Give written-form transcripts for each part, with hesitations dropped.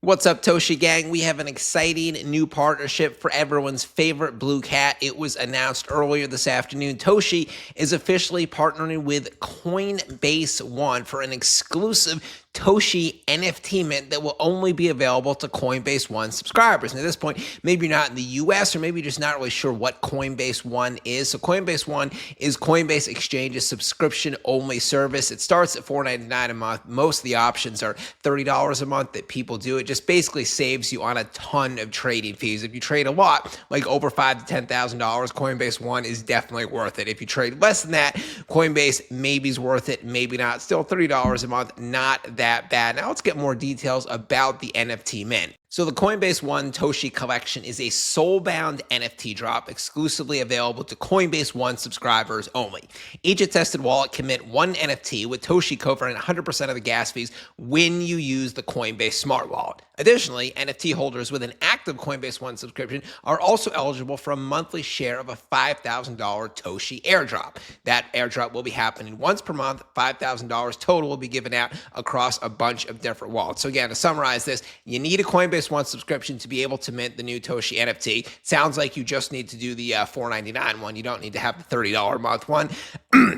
What's up, Toshi gang? We have an exciting new partnership for everyone's favorite blue cat. It was announced earlier this afternoon. Toshi is officially partnering with Coinbase One for an exclusive Toshi NFT mint that will only be available to Coinbase One subscribers. And at this point, maybe you're not in the US or maybe you're just not really sure what Coinbase One is. So Coinbase One is Coinbase Exchange's subscription-only service. It starts at $4.99 a month. Most of the options are $30 a month that people do. It just basically saves you on a ton of trading fees. If you trade a lot, like over $5,000 to $10,000, Coinbase One is definitely worth it. If you trade less than that, Coinbase maybe is worth it, maybe not. Still $30 a month, not that bad. Now let's get more details about the NFT mint. So the Coinbase One Toshi collection is a soul-bound NFT drop exclusively available to Coinbase One subscribers only. Each attested wallet can mint one NFT with Toshi covering 100% of the gas fees when you use the Coinbase Smart Wallet. Additionally, NFT holders with an active Coinbase One subscription are also eligible for a monthly share of a $5,000 Toshi airdrop. That airdrop will be happening once per month. $5,000 total will be given out across a bunch of different wallets. So again, to summarize this, you need a Coinbase One subscription to be able to mint the new Toshi NFT. Sounds like you just need to do the $4.99 one. You don't need to have the $30 a month one.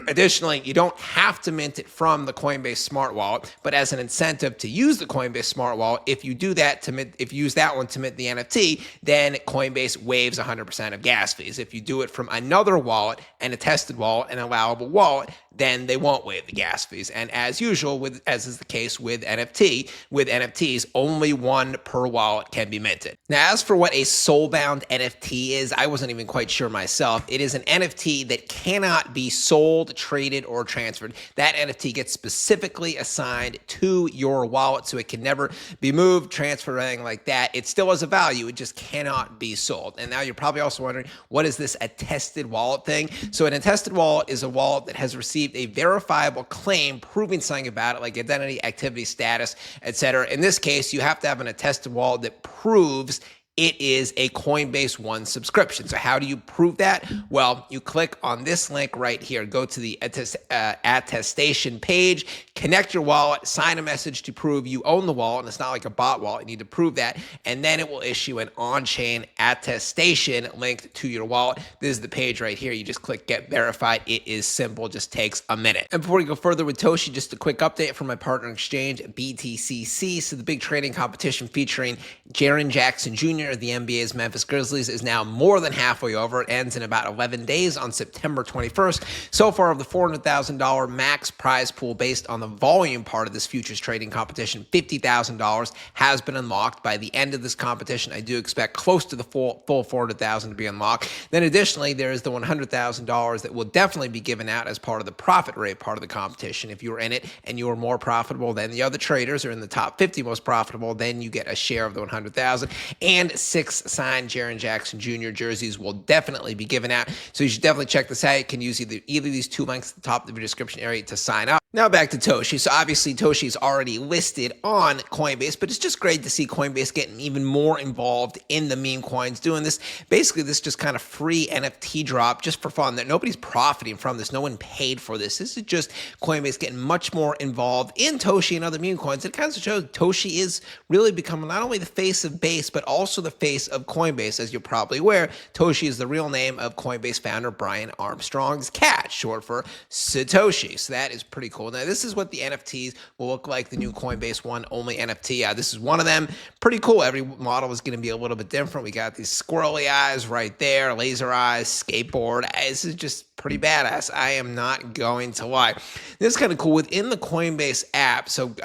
Additionally, you don't have to mint it from the Coinbase Smart Wallet, but as an incentive to use the Coinbase Smart Wallet, if you do that to mint, if you use that one to mint the NFT, then Coinbase waives 100% of gas fees. If you do it from another wallet, an attested wallet, an allowable wallet, then they won't waive the gas fees. And as usual, as is the case with NFTs, only one per wallet can be minted. Now, as for what a soul-bound NFT is, I wasn't even quite sure myself. It is an NFT that cannot be sold, traded, or transferred. That NFT gets specifically assigned to your wallet, so it can never be moved, transferred, or anything like that. It still has a value. It just cannot be sold. And now you're probably also wondering, what is this attested wallet thing? So an attested wallet is a wallet that has received a verifiable claim proving something about it, like identity, activity, status, etc. In this case, you have to have an attested wallet that proves it is a Coinbase One subscription. So how do you prove that? Well, you click on this link right here. Go to the attestation page, connect your wallet, sign a message to prove you own the wallet, and it's not like a bot wallet. You need to prove that, and then it will issue an on-chain attestation linked to your wallet. This is the page right here. You just click Get Verified. It is simple, just takes a minute. And before we go further with Toshi, just a quick update from my partner exchange, BTCC. So the big trading competition featuring Jaren Jackson Jr., the NBA's Memphis Grizzlies, is now more than halfway over. It ends in about 11 days on September 21st. So far, of the $400,000 max prize pool based on the volume part of this futures trading competition, $50,000 has been unlocked. By the end of this competition, I do expect close to the full $400,000 to be unlocked. Then additionally, there is the $100,000 that will definitely be given out as part of the profit rate part of the competition. If you were in it and you were more profitable than the other traders, or in the top 50 most profitable, then you get a share of the $100,000. And 6 signed Jaren Jackson Jr. jerseys will definitely be given out. So you should definitely check this out. You can use either of these two links at the top of the description area to sign up. Now back to Toshi. So obviously Toshi is already listed on Coinbase, but it's just great to see Coinbase getting even more involved in the meme coins, doing this. Basically, this just kind of free NFT drop just for fun. That nobody's profiting from this. No one paid for this. This is just Coinbase getting much more involved in Toshi and other meme coins. It kind of shows Toshi is really becoming not only the face of Base, but also the face of Coinbase. As you're probably aware, Toshi is the real name of Coinbase founder Brian Armstrong's cat, short for Satoshi. So that is pretty cool. Now, this is what the NFTs will look like, the new Coinbase One only NFT. This is one of them. Pretty cool. Every model is going to be a little bit different. We got these squirrely eyes right there, laser eyes, skateboard. This is just pretty badass. I am not going to lie. This is kind of cool. Within the Coinbase app, so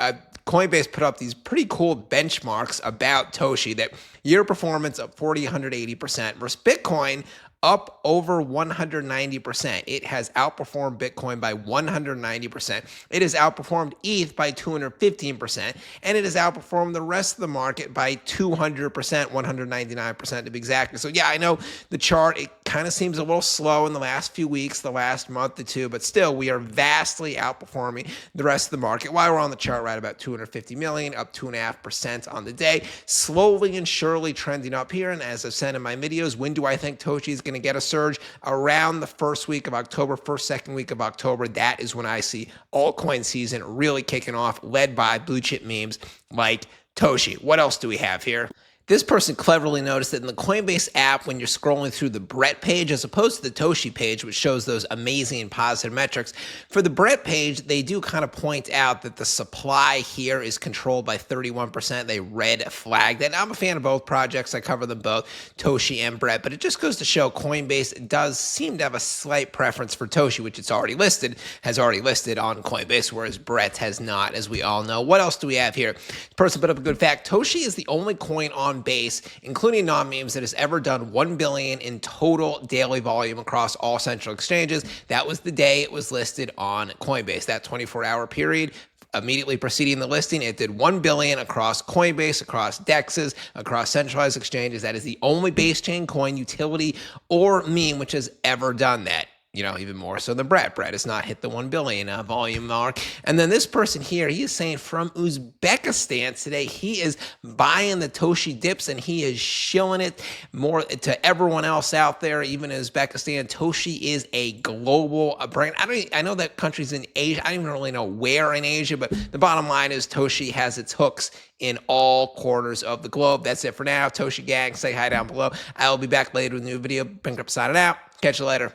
Coinbase put up these pretty cool benchmarks about Toshi, that year performance up 40, 180% versus Bitcoin up over 190%. It has outperformed Bitcoin by 190%. It has outperformed ETH by 215%, and it has outperformed the rest of the market by 200%, 199% to be exact. So yeah, I know the chart, it kind of seems a little slow in the last few weeks, the last month or two, but still we are vastly outperforming the rest of the market. While we're on the chart, right about 250 million, up 2.5% on the day, slowly and surely trending up here. And as I've said in my videos, when do I think Toshi is going to get a surge? Around the first week of October, second week of October. That is when I see altcoin season really kicking off, led by blue chip memes like Toshi, what else do we have here? This person cleverly noticed that in the Coinbase app, when you're scrolling through the Brett page, as opposed to the Toshi page, which shows those amazing positive metrics, for the Brett page, they do kind of point out that the supply here is controlled by 31%. They red flagged it. And I'm a fan of both projects. I cover them both, Toshi and Brett, but it just goes to show Coinbase does seem to have a slight preference for Toshi, which it's already listed, has already listed on Coinbase, whereas Brett has not, as we all know. What else do we have here? The person put up a good fact. Toshi is the only coin on Base, including non-memes, that has ever done 1 billion in total daily volume across all central exchanges. That was the day it was listed on Coinbase. That 24-hour period immediately preceding the listing, it did 1 billion across Coinbase, across DEXs, across centralized exchanges. That is the only base chain coin, utility, or meme which has ever done that. You know, even more so than Brett. Brett has not hit the 1 billion volume mark. And then this person here, he is saying from Uzbekistan today, he is buying the Toshi dips and he is shilling it more to everyone else out there, even in Uzbekistan. Toshi is a global brand. I know that country's in Asia. I don't even really know where in Asia, but the bottom line is Toshi has its hooks in all corners of the globe. That's it for now. Toshi gang, say hi down below. I will be back later with a new video. Bencrypto signing out. Catch you later.